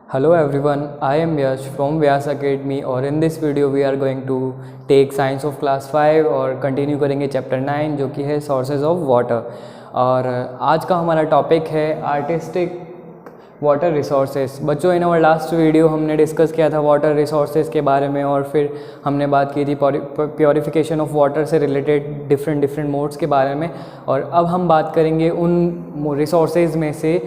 Hello everyone, I am Yash from Vyas Academy और in this video we are going to take science of class 5 और continue करेंगे chapter 9 जो कि है sources of water। और आज का हमारा टॉपिक है आर्टिस्टिक वाटर रिसोर्सेज। बच्चों इन आवर लास्ट वीडियो हमने डिस्कस किया था वाटर रिसोर्सेज के बारे में और फिर हमने बात की थी प्योरिफिकेशन ऑफ वाटर से रिलेटेड डिफरेंट मोड्स के बारे में। और अब हम बात करेंगे उन रिसोर्सेज में से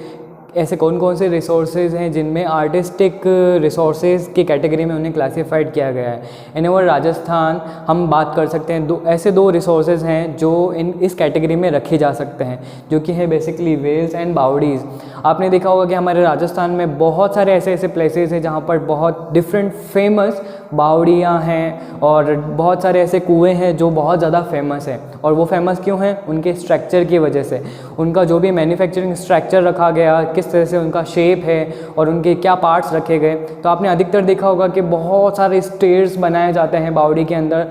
ऐसे कौन कौन से रिसोर्सेज हैं जिनमें आर्टिस्टिक रिसोर्सेज की कैटेगरी में उन्हें क्लासिफाइड किया गया है। इन ओवर राजस्थान हम बात कर सकते हैं ऐसे दो रिसोर्सेज हैं जो इस कैटेगरी में रखे जा सकते हैं, जो कि है बेसिकली वेल्स एंड बावड़ीज़। आपने देखा होगा कि हमारे राजस्थान में बहुत सारे ऐसे प्लेसेस हैं जहाँ पर बहुत डिफरेंट फेमस बावड़ियाँ हैं और बहुत सारे ऐसे कुएँ हैं जो बहुत ज़्यादा फेमस हैं। और वो फेमस क्यों हैं? उनके स्ट्रक्चर की वजह से। उनका जो भी मैन्युफैक्चरिंग स्ट्रक्चर रखा गया, किस तरह से उनका शेप है और उनके क्या पार्ट्स रखे गए। तो आपने अधिकतर देखा होगा कि बहुत सारे स्टेयर्स बनाए जाते हैं बावड़ी के अंदर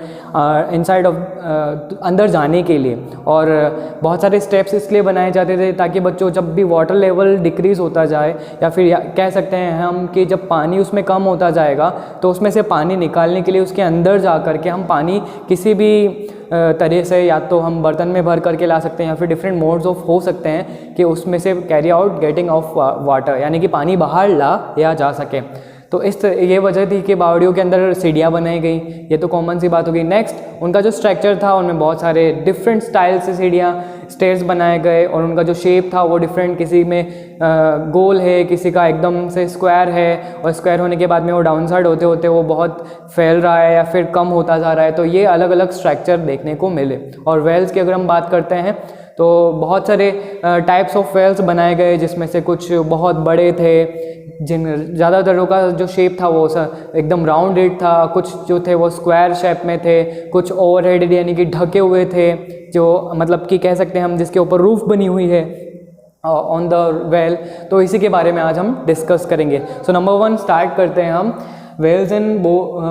इनसाइड ऑफ अंदर जाने के लिए, और बहुत सारे स्टेप्स इसलिए बनाए जाते थे ताकि बच्चों जब भी वाटर लेवल डिक्रीज़ होता जाए या फिर कह सकते हैं हम कि जब पानी उसमें कम होता जाएगा तो उसमें से पानी निकालने के लिए उसके अंदर जा कर के हम पानी किसी भी तरह से या तो हम बर्तन में भर करके ला सकते हैं या फिर डिफरेंट मोड्स ऑफ हो सकते हैं कि उसमें से carry out getting off water, यानी कि पानी बाहर ला या जा सके। तो ये वजह थी कि बावड़ियों के अंदर सीढ़ियाँ बनाई गई। ये तो कॉमन सी बात हो गई। नेक्स्ट उनका जो स्ट्रक्चर था उनमें बहुत सारे डिफरेंट स्टाइल से सीढ़ियाँ स्टेयर्स बनाए गए और उनका जो शेप था वो डिफरेंट, किसी में गोल है, किसी का एकदम से स्क्वायर है, और स्क्वायर होने के बाद में वो डाउन साइड होते होते वो बहुत फैल रहा है या फिर कम होता जा रहा है। तो ये अलग अलग स्ट्रक्चर देखने को मिले। और वेल्स की अगर हम बात करते हैं तो बहुत सारे टाइप्स ऑफ वेल्स बनाए गए, जिसमें से कुछ बहुत बड़े थे जिन ज़्यादातर का जो शेप था वो एकदम राउंडेड था, कुछ जो थे वो स्क्वायर शेप में थे, कुछ ओवरहेडेड यानी कि ढके हुए थे, जो मतलब कि कह सकते हैं हम जिसके ऊपर रूफ बनी हुई है ऑन द वेल। तो इसी के बारे में आज हम डिस्कस करेंगे। सो नंबर 1 स्टार्ट करते हैं हम। वेल्स एंड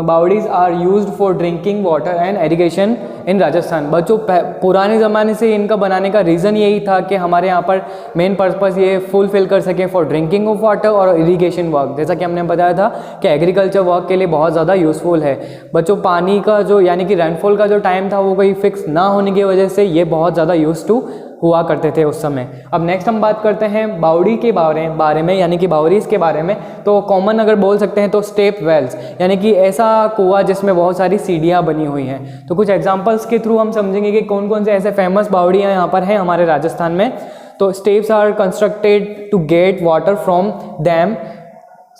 बावड़ीज are used for drinking water and irrigation in Rajasthan. बच्चों पुराने ज़माने से इनका बनाने का रीज़न यही था कि हमारे यहाँ पर मेन पर्पस ये फुलफिल कर सकें फॉर ड्रिंकिंग ऑफ वाटर और इरिगेशन वर्क। जैसा कि हमने बताया था कि एग्रीकल्चर वर्क के लिए बहुत ज़्यादा यूज़फुल है। बच्चों पानी का जो यानी कि रेनफॉल का जो टाइम था वो कोई फिक्स ना होने की वजह से ये बहुत ज़्यादा यूज टू हुआ करते थे उस समय। अब नेक्स्ट हम बात करते हैं बावड़ी के बारे में यानी कि बावड़ीज़ के बारे में। तो कॉमन अगर बोल सकते हैं तो स्टेप वेल्स, यानी कि ऐसा कुआं जिसमें बहुत सारी सीढ़ियाँ बनी हुई हैं। तो कुछ एग्जांपल्स के थ्रू हम समझेंगे कि कौन कौन से ऐसे फेमस बावड़ियाँ यहाँ पर हैं हमारे राजस्थान में। तो steps are constructed to get water from dam.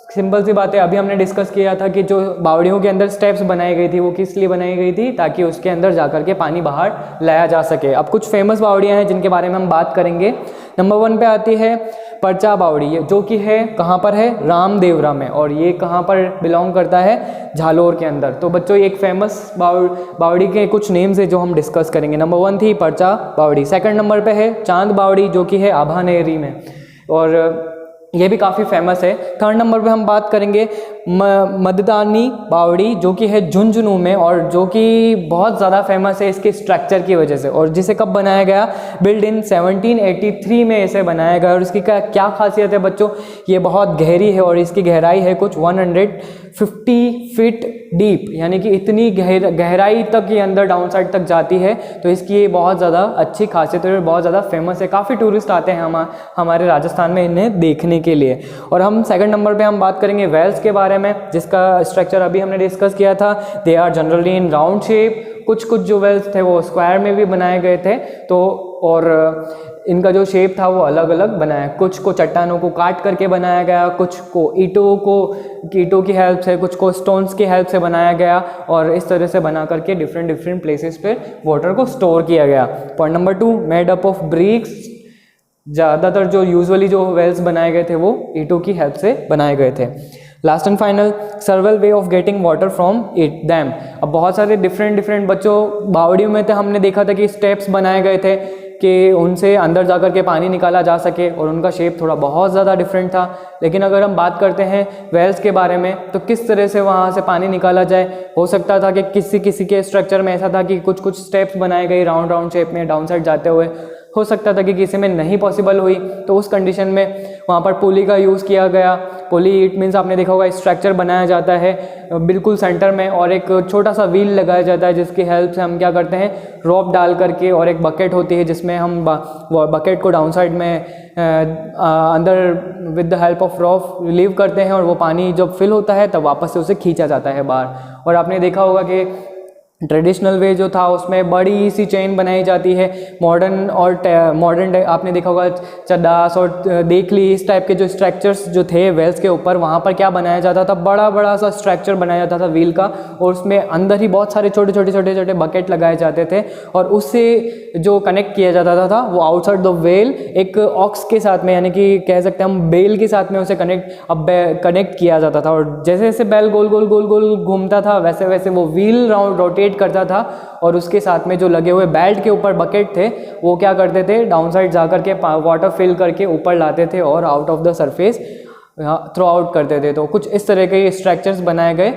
Simple सी बात है, अभी हमने डिस्कस किया था कि जो बावड़ियों के अंदर स्टेप्स बनाई गई थी वो किस लिए बनाई गई थी, ताकि उसके अंदर जाकर के पानी बाहर लाया जा सके। अब कुछ फेमस बावड़ियाँ हैं जिनके बारे में हम बात करेंगे। नंबर 1 पे आती है परचा बावड़ी, जो कि है कहाँ पर है? रामदेवरा में, और ये कहाँ पर बिलोंग करता है? झालोर के अंदर। तो बच्चों एक फेमस बावड़ी के कुछ नेम्स है जो हम डिस्कस करेंगे। नंबर 1 थी परचा बावड़ी। सेकंड नंबर पे है चांद बावड़ी, जो कि है आभानेरी में, और ये भी काफ़ी फेमस है। थर्ड नंबर पे हम बात करेंगे मददानी बावड़ी, जो कि है झुंझुनू में, और जो कि बहुत ज़्यादा फेमस है इसके स्ट्रक्चर की वजह से। और जिसे कब बनाया गया? बिल्ड इन 1783 में इसे बनाया गया। और इसकी क्या खासियत है बच्चों? ये बहुत गहरी है और इसकी गहराई है कुछ 150 फीट डीप, यानी कि इतनी गहराई तक ये अंदर डाउन साइड तक जाती है। तो इसकी ये बहुत ज़्यादा अच्छी खासियत है और बहुत ज़्यादा फेमस है। काफ़ी टूरिस्ट आते हैं हमारे राजस्थान में इन्हें देखने के लिए। और हम सेकंड नंबर पे हम बात करेंगे वेल्स के बारे में, जिसका स्ट्रक्चर अभी हमने डिस्कस किया था। They are generally in round shape. कुछ जो वेल्स थे वो स्क्वायर में भी बनाए गए थे। तो और इनका जो शेप था वो अलग अलग बनाया, कुछ को चट्टानों को काट करके बनाया गया, कुछ को ईंटों की हेल्प से, कुछ को स्टोन्स की हेल्प से बनाया गया, और इस तरह से बना करके डिफरेंट प्लेसेस पे वाटर को स्टोर किया गया। Point number 2, made up of BRICS. ज़्यादातर जो यूजुअली जो वेल्स बनाए गए थे वो ईंटों की हेल्प से बनाए गए थे। Last and final, सर्वल way of getting water from it dam. अब बहुत सारे डिफरेंट बच्चों बावड़ियों में तो हमने देखा था कि स्टेप्स बनाए गए थे कि उनसे अंदर जाकर के पानी निकाला जा सके, और उनका शेप थोड़ा बहुत ज़्यादा डिफरेंट था। लेकिन अगर हम बात करते हैं वेल्स के बारे में तो किस तरह से वहाँ से पानी निकाला जाए, हो सकता था कि किसी के स्ट्रक्चर में ऐसा था कि कुछ स्टेप्स बनाए गए राउंड शेप में डाउन साइड जाते हुए, हो सकता था कि किसी में नहीं पॉसिबल हुई, तो उस कंडीशन में वहाँ पर पुली का यूज़ किया गया पुली, इट मीन्स आपने देखा होगा स्ट्रक्चर बनाया जाता है बिल्कुल सेंटर में और एक छोटा सा व्हील लगाया जाता है जिसकी हेल्प से हम क्या करते हैं, रॉप डाल करके, और एक बकेट होती है जिसमें हम बकेट को डाउन साइड में अंदर with the help of rope leave करते हैं और वो पानी जब फिल होता है तब वापस से उसे खींचा जाता है बाहर। और आपने देखा होगा कि ट्रेडिशनल वे जो था उसमें बड़ी सी चेन बनाई जाती है। मॉडर्न आपने देखा होगा चड्डास और देख ली, इस टाइप के जो स्ट्रक्चर्स जो थे वेल्स के ऊपर, वहाँ पर क्या बनाया जाता था, बड़ा बड़ा सा स्ट्रक्चर बनाया जाता था व्हील का, और उसमें अंदर ही बहुत सारे छोटे छोटे बकेट लगाए जाते थे और उससे जो कनेक्ट किया जाता था वो आउटसाइड द वेल एक ऑक्स के साथ में, यानी कि कह सकते हैं हम बेल के साथ में उसे कनेक्ट किया जाता था। और जैसे जैसे बैल गोल गोल गोल गोल घूमता था वैसे वैसे वो व्हील राउंड रोटेट करता था और उसके साथ में जो लगे हुए बेल्ट के ऊपर बकेट थे वो क्या करते थे, डाउन साइड जाकर के वाटर फिल करके ऊपर लाते थे और out of the surface throw out करते थे। तो कुछ इस तरह के स्ट्रक्चर्स बनाए गए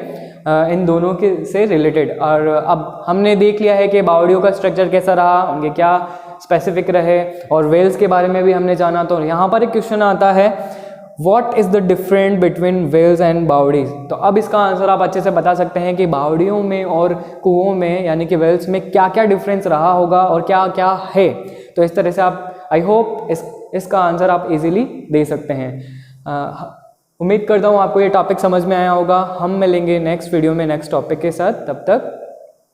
इन दोनों के से रिलेटेड। और अब हमने देख लिया है कि बावड़ियों का स्ट्रक्चर कैसा रहा, उनके क्या स्पेसिफिक रहे, और वेल्स के बारे में भी हमने जाना। तो यहाँ पर एक क्वेश्चन आता है, What is the difference between whales and बावड़ीज? तो अब इसका आंसर आप अच्छे से बता सकते हैं कि बावड़ियों में और कुओं में यानी कि वेल्स में क्या क्या डिफरेंस रहा होगा और क्या क्या है। तो इस तरह से आप, आई होप इसका आंसर आप इजीली दे सकते हैं। उम्मीद करता हूँ आपको ये टॉपिक समझ में आया होगा। हम मिलेंगे नेक्स्ट वीडियो में नेक्स्ट टॉपिक के साथ, तब तक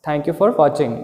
थैंक यू फॉर वॉचिंग।